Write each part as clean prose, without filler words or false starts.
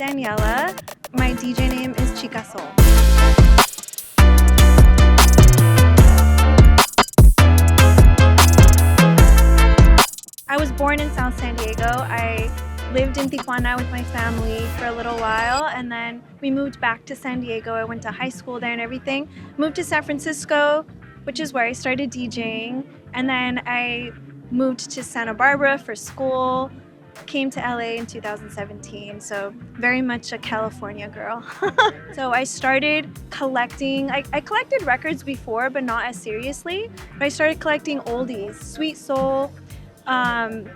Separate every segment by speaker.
Speaker 1: Daniela. My DJ name is Xica Soul. I was born in South San Diego. I lived in Tijuana with my family for a little while, and then we moved back to San Diego. I went to high school there and everything. Moved to San Francisco, which is where I started DJing, and then I moved to Santa Barbara for school. Came to LA in 2017, so very much a California girl. So I started collecting, I collected records before, but not as seriously. But I started collecting oldies, sweet soul,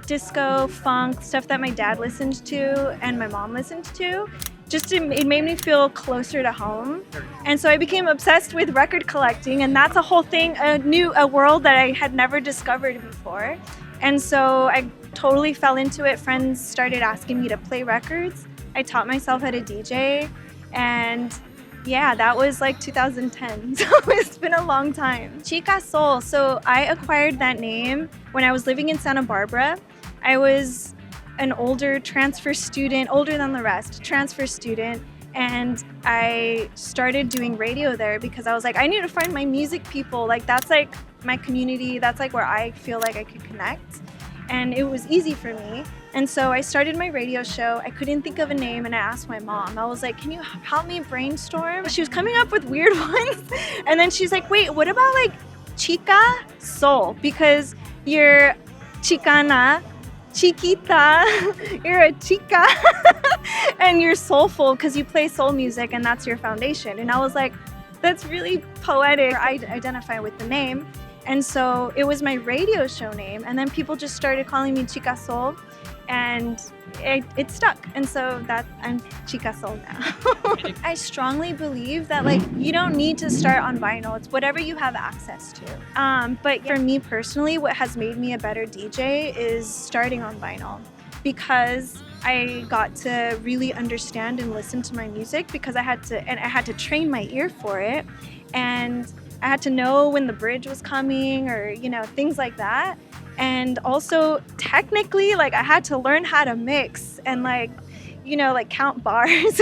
Speaker 1: disco, funk, stuff that my dad listened to and my mom listened to. It made me feel closer to home. And so I became obsessed with record collecting, and that's a whole thing, a world that I had never discovered before. And so I totally fell into it. Friends started asking me to play records. I taught myself how to DJ, and yeah, that was like 2010. So it's been a long time. Xica Soul. So I acquired that name when I was living in Santa Barbara. I was an older transfer student, older than the rest, transfer student. And I started doing radio there because I was like, I need to find my music people. Like, that's like my community. That's like where I feel like I could connect. And it was easy for me. And so I started my radio show. I couldn't think of a name, and I asked my mom. I was like, can you help me brainstorm? She was coming up with weird ones. And then she's like, wait, what about like Xica Soul? Because you're Chicana, Chiquita, you're a chica, and you're soulful because you play soul music and that's your foundation. And I was like, that's really poetic. I identify with the name. And so it was my radio show name, and then people just started calling me Xica Soul, and it stuck. And so I'm Xica Soul now. I strongly believe that like you don't need to start on vinyl. It's whatever you have access to. But for me personally, what has made me a better DJ is starting on vinyl, because I got to really understand and listen to my music, because I had to train my ear for it, and I had to know when the bridge was coming, or, you know, things like that. And also technically, like, I had to learn how to mix and like, you know, like count bars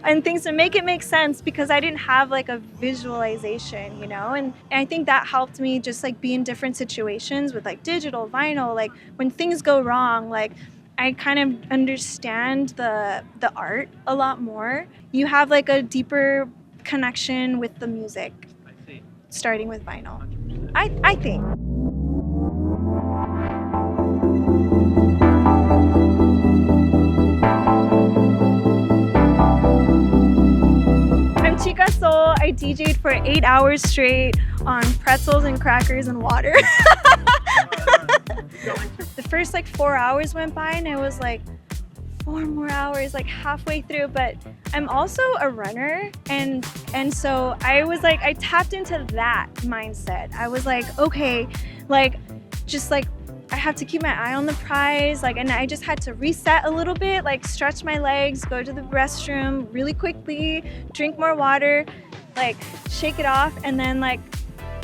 Speaker 1: and things to make it make sense, because I didn't have like a visualization, you know. And I think that helped me just like be in different situations with like digital, vinyl, like when things go wrong, like I kind of understand the art a lot more. You have like a deeper connection with the music starting with vinyl, I think. I'm Xica Soul. I DJ'd for 8 hours straight on pretzels and crackers and water. The first like 4 hours went by, and it was like 4 more hours, like halfway through. But I'm also a runner, and so I was like, I tapped into that mindset. I was like, okay, like just like I have to keep my eye on the prize, like, and I just had to reset a little bit, like stretch my legs, go to the restroom really quickly, drink more water, like shake it off, and then like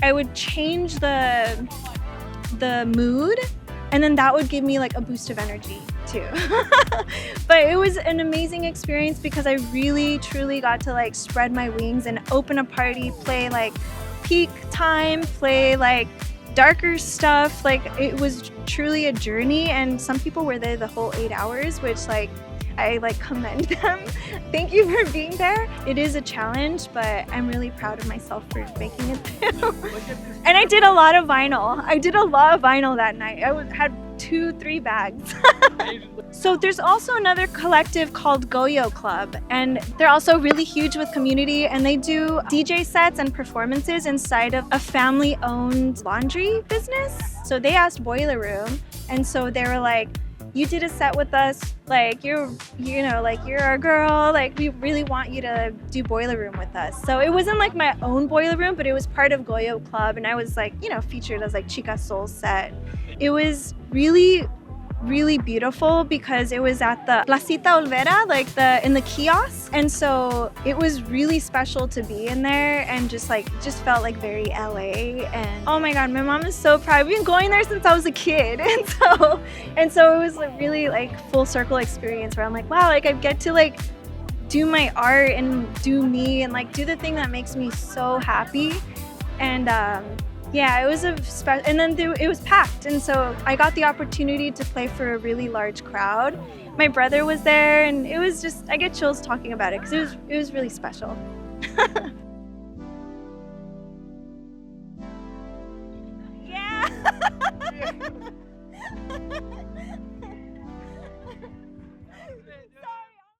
Speaker 1: I would change the mood, and then that would give me like a boost of energy too. But it was an amazing experience, because I really truly got to like spread my wings and open a party, play like peak time, play like darker stuff. Like, it was truly a journey, and some people were there the whole 8 hours, which like I like commend them. Thank you for being there. It is a challenge, but I'm really proud of myself for making it through. And I did a lot of vinyl. That night. I had 2-3 bags. So there's also another collective called Goyo Club, and they're also really huge with community, and they do DJ sets and performances inside of a family-owned laundry business. So they asked Boiler Room, and so they were like, you did a set with us, like you're our girl, like we really want you to do Boiler Room with us. So it wasn't like my own Boiler Room, but it was part of Goyo Club, and I was like, you know, featured as like Xica Soul set. It was really really beautiful because it was at the Placita Olvera, like in the kiosk. And so it was really special to be in there and just felt like very LA. And oh my God, my mom is so proud. I've been going there since I was a kid. And so it was a really like full circle experience where I'm like, wow, like I get to like do my art and do me and like do the thing that makes me so happy. And yeah, it was and then it was packed, and so I got the opportunity to play for a really large crowd. My brother was there, and it was just, I get chills talking about it because it was really special. Yeah.